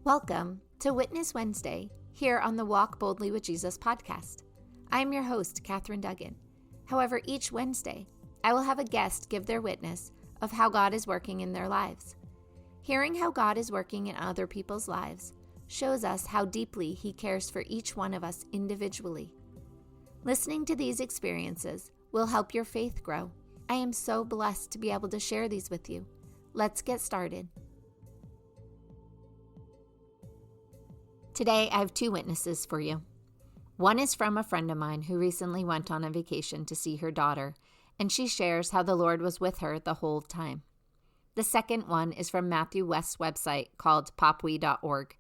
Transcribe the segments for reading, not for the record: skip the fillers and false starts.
Welcome to Witness Wednesday here on the Walk Boldly with Jesus podcast. I am your host, Katherine Duggan. However, each Wednesday, I will have a guest give their witness of how God is working in their lives. Hearing how God is working in other people's lives shows us how deeply He cares for each one of us individually. Listening to these experiences will help your faith grow. I am so blessed to be able to share these with you. Let's get started. Today, I have two witnesses for you. One is from a friend of mine who recently went on a vacation to see her daughter, and she shares how the Lord was with her the whole time. The second one is from Matthew West's website called PopWe.org.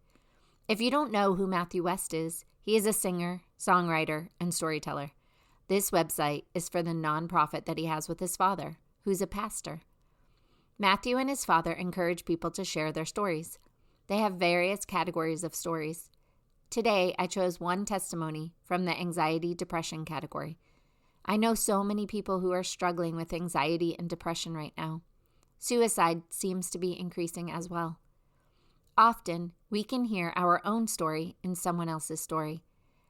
If you don't know who Matthew West is, he is a singer, songwriter, and storyteller. This website is for the nonprofit that he has with his father, who's a pastor. Matthew and his father encourage people to share their stories. They have various categories of stories. Today, I chose one testimony from the anxiety-depression category. I know so many people who are struggling with anxiety and depression right now. Suicide seems to be increasing as well. Often, we can hear our own story in someone else's story.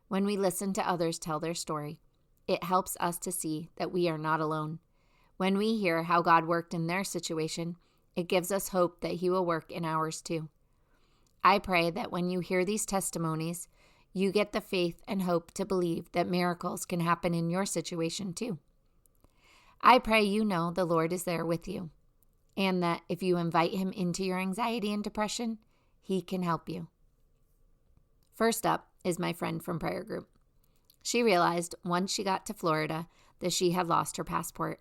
When we listen to others tell their story, it helps us to see that we are not alone. When we hear how God worked in their situation, it gives us hope that He will work in ours too. I pray that when you hear these testimonies, you get the faith and hope to believe that miracles can happen in your situation too. I pray you know the Lord is there with you, and that if you invite Him into your anxiety and depression, He can help you. First up is my friend from prayer group. She realized once she got to Florida that she had lost her passport.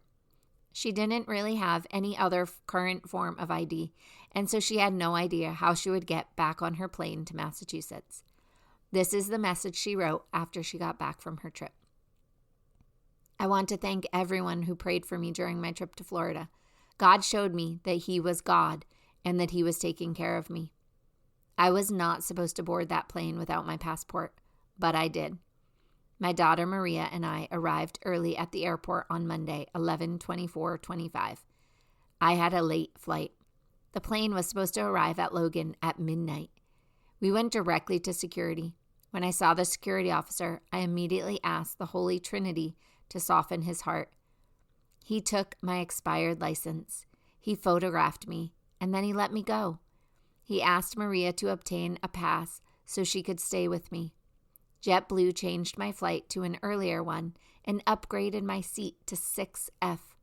She didn't really have any other current form of ID, and so she had no idea how she would get back on her plane to Massachusetts. This is the message she wrote after she got back from her trip. I want to thank everyone who prayed for me during my trip to Florida. God showed me that He was God and that He was taking care of me. I was not supposed to board that plane without my passport, but I did. My daughter Maria and I arrived early at the airport on Monday, 11/24/25. I had a late flight. The plane was supposed to arrive at Logan at midnight. We went directly to security. When I saw the security officer, I immediately asked the Holy Trinity to soften his heart. He took my expired license. He photographed me, and then he let me go. He asked Maria to obtain a pass so she could stay with me. JetBlue changed my flight to an earlier one and upgraded my seat to 6F.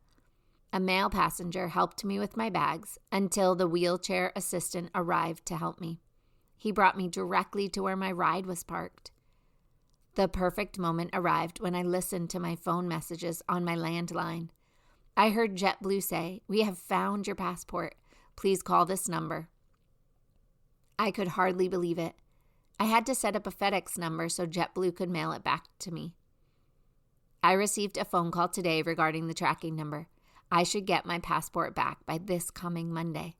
A male passenger helped me with my bags until the wheelchair assistant arrived to help me. He brought me directly to where my ride was parked. The perfect moment arrived when I listened to my phone messages on my landline. I heard JetBlue say, "We have found your passport. Please call this number." I could hardly believe it. I had to set up a FedEx number so JetBlue could mail it back to me. I received a phone call today regarding the tracking number. I should get my passport back by this coming Monday.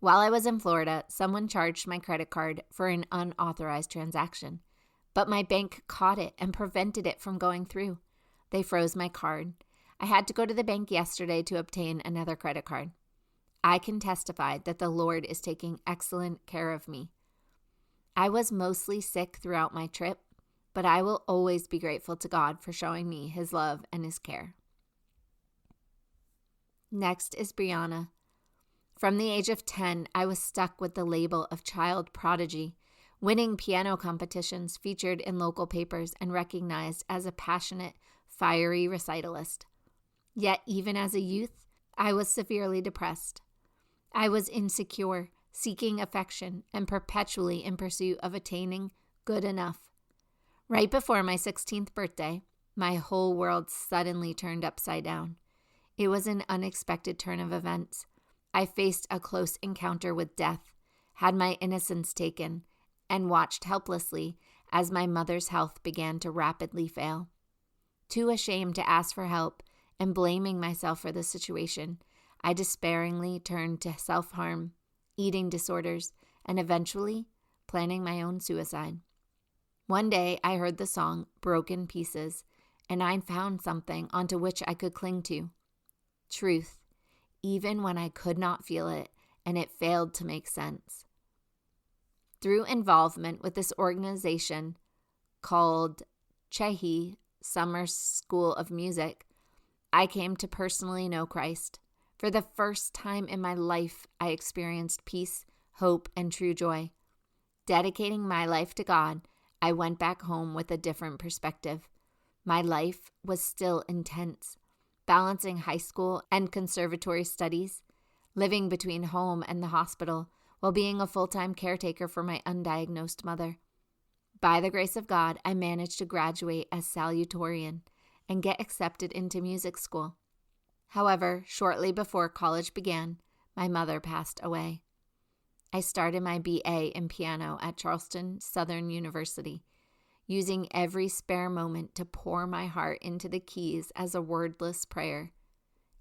While I was in Florida, someone charged my credit card for an unauthorized transaction, but my bank caught it and prevented it from going through. They froze my card. I had to go to the bank yesterday to obtain another credit card. I can testify that the Lord is taking excellent care of me. I was mostly sick throughout my trip, but I will always be grateful to God for showing me His love and His care. Next is Brianna. From the age of 10, I was stuck with the label of child prodigy, winning piano competitions featured in local papers and recognized as a passionate, fiery recitalist. Yet even as a youth, I was severely depressed. I was insecure, seeking affection, and perpetually in pursuit of attaining good enough. Right before my 16th birthday, my whole world suddenly turned upside down. It was an unexpected turn of events. I faced a close encounter with death, had my innocence taken, and watched helplessly as my mother's health began to rapidly fail. Too ashamed to ask for help and blaming myself for the situation, I despairingly turned to self-harm, eating disorders, and eventually planning my own suicide. One day I heard the song Broken Pieces, and I found something onto which I could cling to. Truth, even when I could not feel it and it failed to make sense. Through involvement with this organization called Chehi Summer School of Music, I came to personally know Christ. For the first time in my life, I experienced peace, hope, and true joy. Dedicating my life to God, I went back home with a different perspective. My life was still intense, balancing high school and conservatory studies, living between home and the hospital, while being a full-time caretaker for my undiagnosed mother. By the grace of God, I managed to graduate as salutatorian and get accepted into music school. However, shortly before college began, my mother passed away. I started my BA in piano at Charleston Southern University, using every spare moment to pour my heart into the keys as a wordless prayer.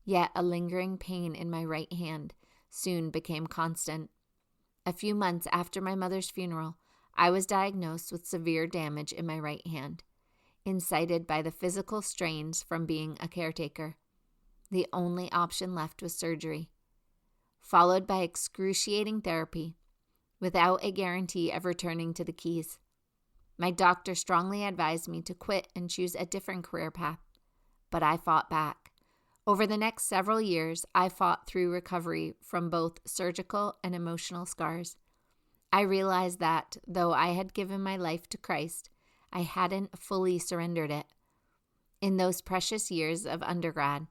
Yet a lingering pain in my right hand soon became constant. A few months after my mother's funeral, I was diagnosed with severe damage in my right hand, incited by the physical strains from being a caretaker. The only option left was surgery, followed by excruciating therapy, without a guarantee of returning to the keys. My doctor strongly advised me to quit and choose a different career path, but I fought back. Over the next several years, I fought through recovery from both surgical and emotional scars. I realized that, though I had given my life to Christ, I hadn't fully surrendered it. In those precious years of undergrad,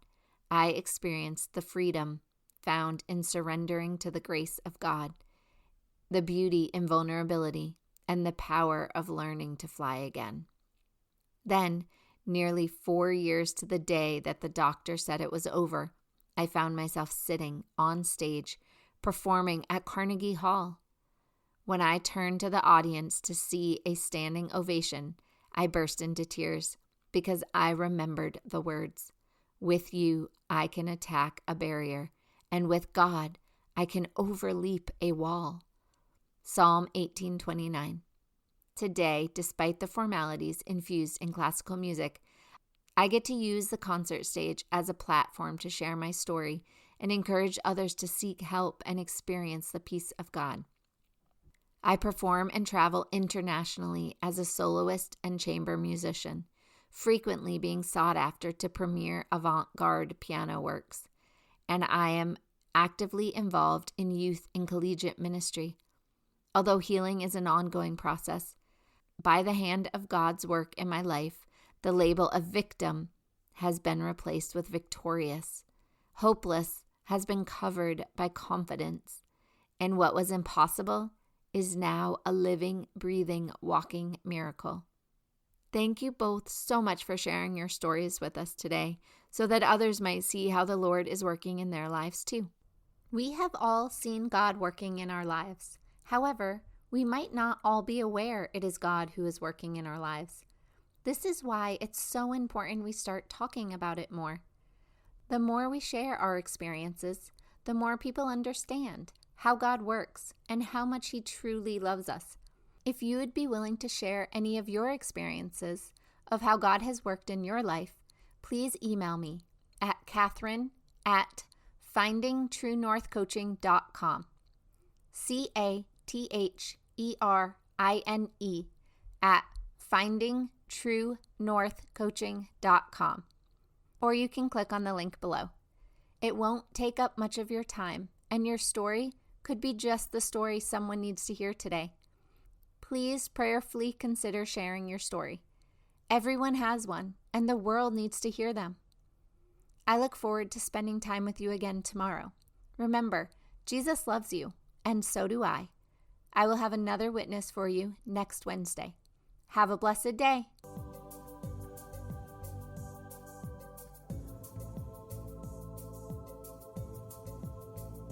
I experienced the freedom found in surrendering to the grace of God, the beauty in vulnerability, and the power of learning to fly again. Then, nearly 4 years to the day that the doctor said it was over, I found myself sitting on stage, performing at Carnegie Hall. When I turned to the audience to see a standing ovation, I burst into tears because I remembered the words, "With you, I can attack a barrier, and with God, I can overleap a wall." Psalm 18:29. Today, despite the formalities infused in classical music, I get to use the concert stage as a platform to share my story and encourage others to seek help and experience the peace of God. I perform and travel internationally as a soloist and chamber musician, frequently being sought after to premiere avant-garde piano works, and I am actively involved in youth and collegiate ministry. Although healing is an ongoing process, by the hand of God's work in my life, the label of victim has been replaced with victorious. Hopeless has been covered by confidence, and what was impossible is now a living, breathing, walking miracle. Thank you both so much for sharing your stories with us today so that others might see how the Lord is working in their lives too. We have all seen God working in our lives. However, we might not all be aware it is God who is working in our lives. This is why it's so important we start talking about it more. The more we share our experiences, the more people understand how God works and how much He truly loves us. If you would be willing to share any of your experiences of how God has worked in your life, please email me at Catherine@findingtruenorthcoaching.com. CATHERINE at findingtruenorthcoaching.com. Or you can click on the link below. It won't take up much of your time, and your story could be just the story someone needs to hear today. Please prayerfully consider sharing your story. Everyone has one, and the world needs to hear them. I look forward to spending time with you again tomorrow. Remember, Jesus loves you, and so do I. I will have another witness for you next Wednesday. Have a blessed day.